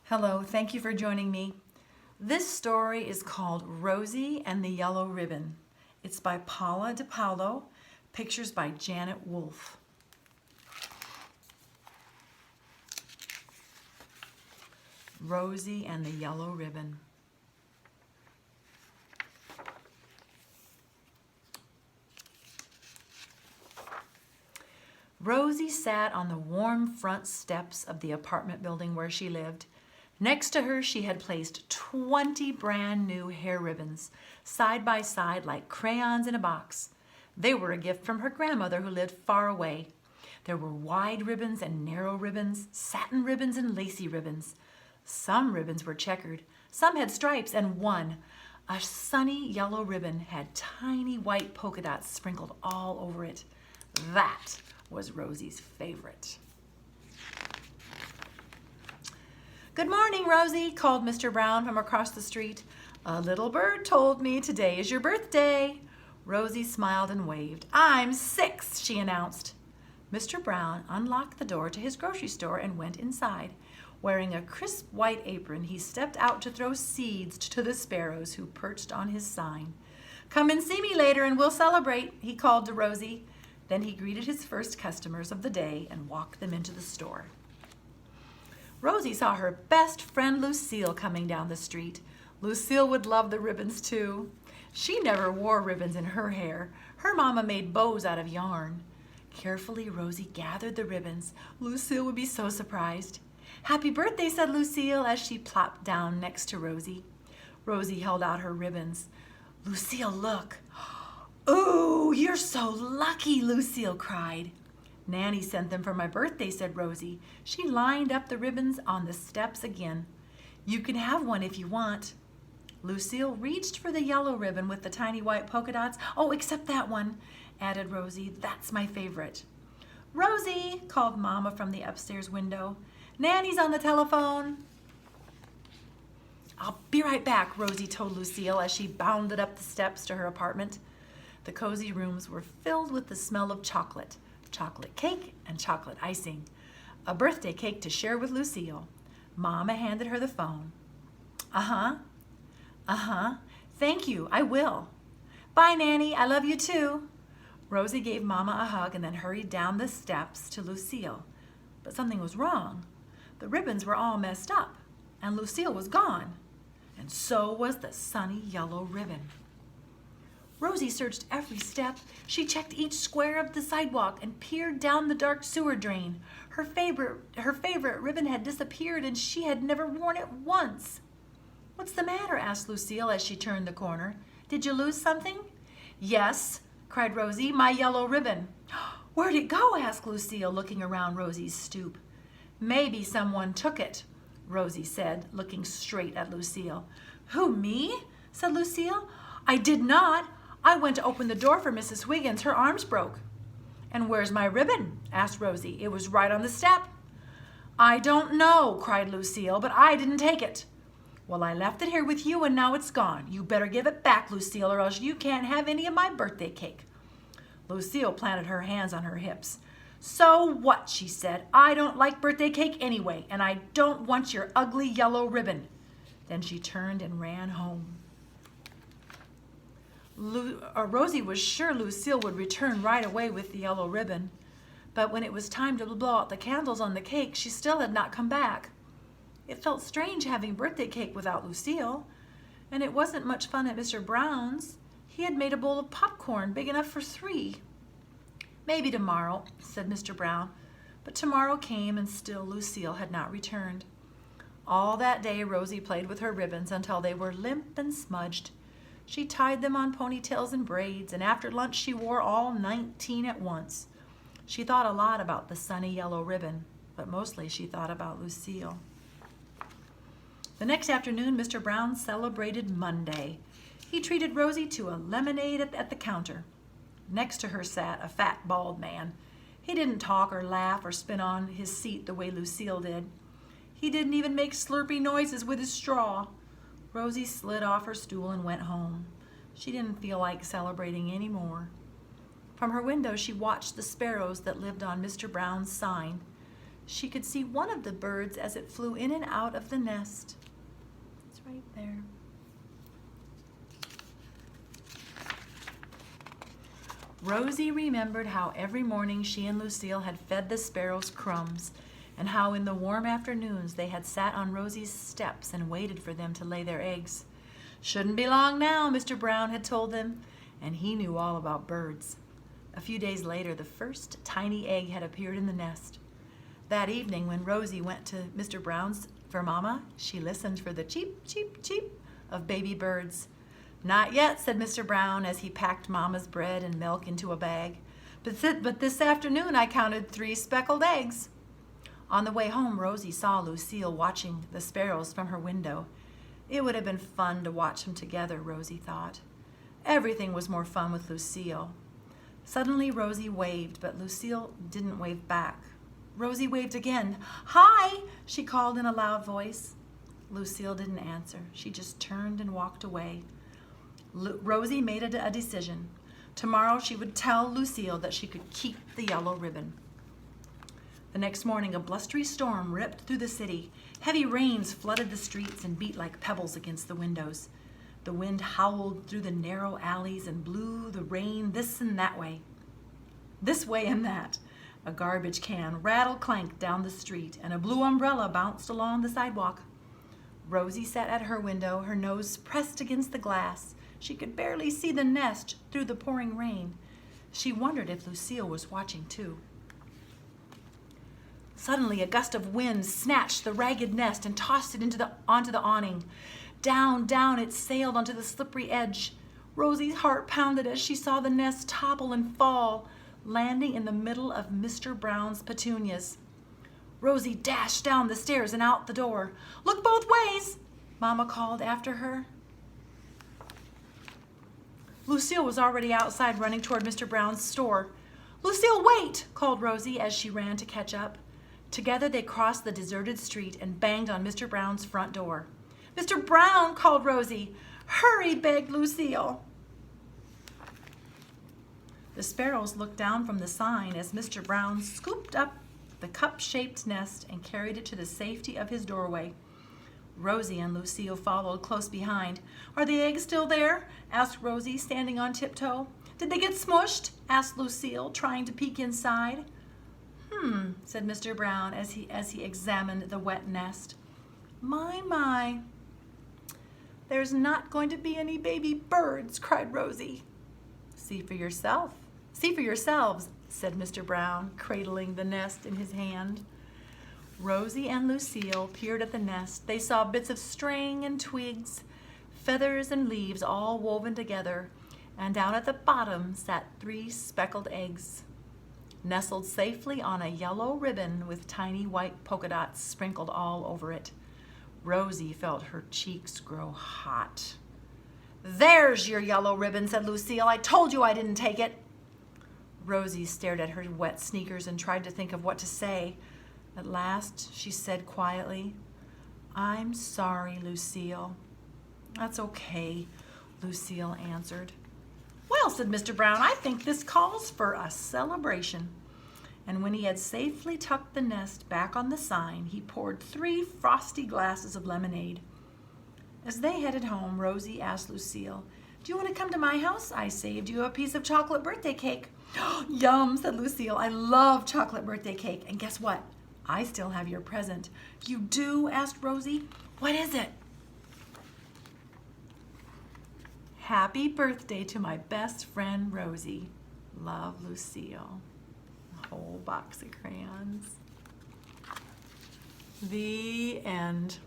Hello, thank you for joining me. This story is called Rosie and the Yellow Ribbon. It's by Paula DePaolo, pictures by Janet Wolfe. Rosie and the Yellow Ribbon. Rosie sat on the warm front steps of the apartment building where she lived. Next to her, she had placed 20 brand new hair ribbons, side by side like crayons in a box. They were a gift from her grandmother who lived far away. There were wide ribbons and narrow ribbons, satin ribbons and lacy ribbons. Some ribbons were checkered, some had stripes, and one, a sunny yellow ribbon, had tiny white polka dots sprinkled all over it. That was Rosie's favorite. "Good morning, Rosie," called Mr. Brown from across the street. "A little bird told me today is your birthday." Rosie smiled and waved. "I'm 6, she announced. Mr. Brown unlocked the door to his grocery store and went inside. Wearing a crisp white apron, he stepped out to throw seeds to the sparrows who perched on his sign. "Come and see me later and we'll celebrate," he called to Rosie. Then he greeted his first customers of the day and walked them into the store. Rosie saw her best friend Lucille coming down the street. Lucille would love the ribbons too. She never wore ribbons in her hair. Her mama made bows out of yarn. Carefully, Rosie gathered the ribbons. Lucille would be so surprised. "Happy birthday," said Lucille as she plopped down next to Rosie. Rosie held out her ribbons. "Lucille, look." "Ooh, you're so lucky," Lucille cried. "Nanny sent them for my birthday," said Rosie. She lined up the ribbons on the steps again. "You can have one if you want." Lucille reached for the yellow ribbon with the tiny white polka dots. "Oh, except that one," added Rosie. "That's my favorite." "Rosie," called Mama from the upstairs window. "Nanny's on the telephone." "I'll be right back," Rosie told Lucille as she bounded up the steps to her apartment. The cozy rooms were filled with the smell of chocolate cake and chocolate icing. A birthday cake to share with Lucille. Mama handed her the phone. Uh-huh. Thank you, I will. Bye, Nanny, I love you too." Rosie gave Mama a hug and then hurried down the steps to Lucille. But something was wrong. The ribbons were all messed up, and Lucille was gone. And so was the sunny yellow ribbon. Rosie searched every step. She checked each square of the sidewalk and peered down the dark sewer drain. Her favorite ribbon had disappeared and she had never worn it once. "What's the matter?" asked Lucille as she turned the corner. "Did you lose something?" "Yes," cried Rosie, "my yellow ribbon." "Where'd it go?" asked Lucille, looking around Rosie's stoop. "Maybe someone took it," Rosie said, looking straight at Lucille. "Who, me?" said Lucille. "I did not. I went to open the door for Mrs. Wiggins. Her arms broke." "And where's my ribbon?" asked Rosie. "It was right on the step." "I don't know," cried Lucille, "but I didn't take it." "Well, I left it here with you and now it's gone. You better give it back, Lucille, or else you can't have any of my birthday cake." Lucille planted her hands on her hips. "So what?" she said. "I don't like birthday cake anyway, and I don't want your ugly yellow ribbon." Then she turned and ran home. Rosie was sure Lucille would return right away with the yellow ribbon. But when it was time to blow out the candles on the cake, she still had not come back. It felt strange having birthday cake without Lucille, and it wasn't much fun at Mr. Brown's. He had made a bowl of popcorn big enough for 3. "Maybe tomorrow," said Mr. Brown. But tomorrow came and still Lucille had not returned. All that day Rosie played with her ribbons until they were limp and smudged. She tied them on ponytails and braids, and after lunch she wore all 19 at once. She thought a lot about the sunny yellow ribbon, but mostly she thought about Lucille. The next afternoon, Mr. Brown celebrated Monday. He treated Rosie to a lemonade at the counter. Next to her sat a fat, bald man. He didn't talk or laugh or spin on his seat the way Lucille did. He didn't even make slurpy noises with his straw. Rosie slid off her stool and went home. She didn't feel like celebrating anymore. From her window, she watched the sparrows that lived on Mr. Brown's sign. She could see one of the birds as it flew in and out of the nest. It's right there. Rosie remembered how every morning she and Lucille had fed the sparrows crumbs, and how in the warm afternoons they had sat on Rosie's steps and waited for them to lay their eggs. Shouldn't be long now, Mr. Brown had told them, and he knew all about birds. A few days later, the first tiny egg had appeared in the nest. That evening, when Rosie went to Mr. Brown's for Mama, she listened for the cheep, cheep, cheep of baby birds. "Not yet," said Mr. Brown as he packed Mama's bread and milk into a bag. But this afternoon I counted 3 speckled eggs." On the way home, Rosie saw Lucille watching the sparrows from her window. It would have been fun to watch them together, Rosie thought. Everything was more fun with Lucille. Suddenly Rosie waved, but Lucille didn't wave back. Rosie waved again. "Hi," she called in a loud voice. Lucille didn't answer. She just turned and walked away. Rosie made a decision. Tomorrow she would tell Lucille that she could keep the yellow ribbon. The next morning, a blustery storm ripped through the city. Heavy rains flooded the streets and beat like pebbles against the windows. The wind howled through the narrow alleys and blew the rain this and that way. This way and that. A garbage can rattle-clanked down the street, and a blue umbrella bounced along the sidewalk. Rosie sat at her window, her nose pressed against the glass. She could barely see the nest through the pouring rain. She wondered if Lucille was watching too. Suddenly, a gust of wind snatched the ragged nest and tossed it onto the awning. Down, down it sailed onto the slippery edge. Rosie's heart pounded as she saw the nest topple and fall, landing in the middle of Mr. Brown's petunias. Rosie dashed down the stairs and out the door. "Look both ways," Mama called after her. Lucille was already outside running toward Mr. Brown's store. "Lucille, wait," called Rosie as she ran to catch up. Together they crossed the deserted street and banged on Mr. Brown's front door. "Mr. Brown," called Rosie. "Hurry," begged Lucille. The sparrows looked down from the sign as Mr. Brown scooped up the cup-shaped nest and carried it to the safety of his doorway. Rosie and Lucille followed close behind. "Are the eggs still there?" asked Rosie, standing on tiptoe. "Did they get smushed?" asked Lucille, trying to peek inside. Said Mr. Brown as he examined the wet nest. My, there's not going to be any baby birds," cried Rosie. See for yourselves," said Mr. Brown, cradling the nest in his hand. Rosie and Lucille peered at the nest. They saw bits of string and twigs, feathers and leaves all woven together, and down at the bottom sat 3 speckled eggs, nestled safely on a yellow ribbon with tiny white polka dots sprinkled all over it. Rosie felt her cheeks grow hot. "There's your yellow ribbon," said Lucille. "I told you I didn't take it." Rosie stared at her wet sneakers and tried to think of what to say. At last, she said quietly, "I'm sorry, Lucille." "That's okay," Lucille answered. "Well," said Mr. Brown, "I think this calls for a celebration." And when he had safely tucked the nest back on the sign, he poured 3 frosty glasses of lemonade. As they headed home, Rosie asked Lucille, "Do you want to come to my house? I saved you a piece of chocolate birthday cake." "Yum," said Lucille. "I love chocolate birthday cake. And guess what? I still have your present." "You do?" asked Rosie. "What is it?" "Happy birthday to my best friend, Rosie. Love, Lucille." A whole box of crayons. The end.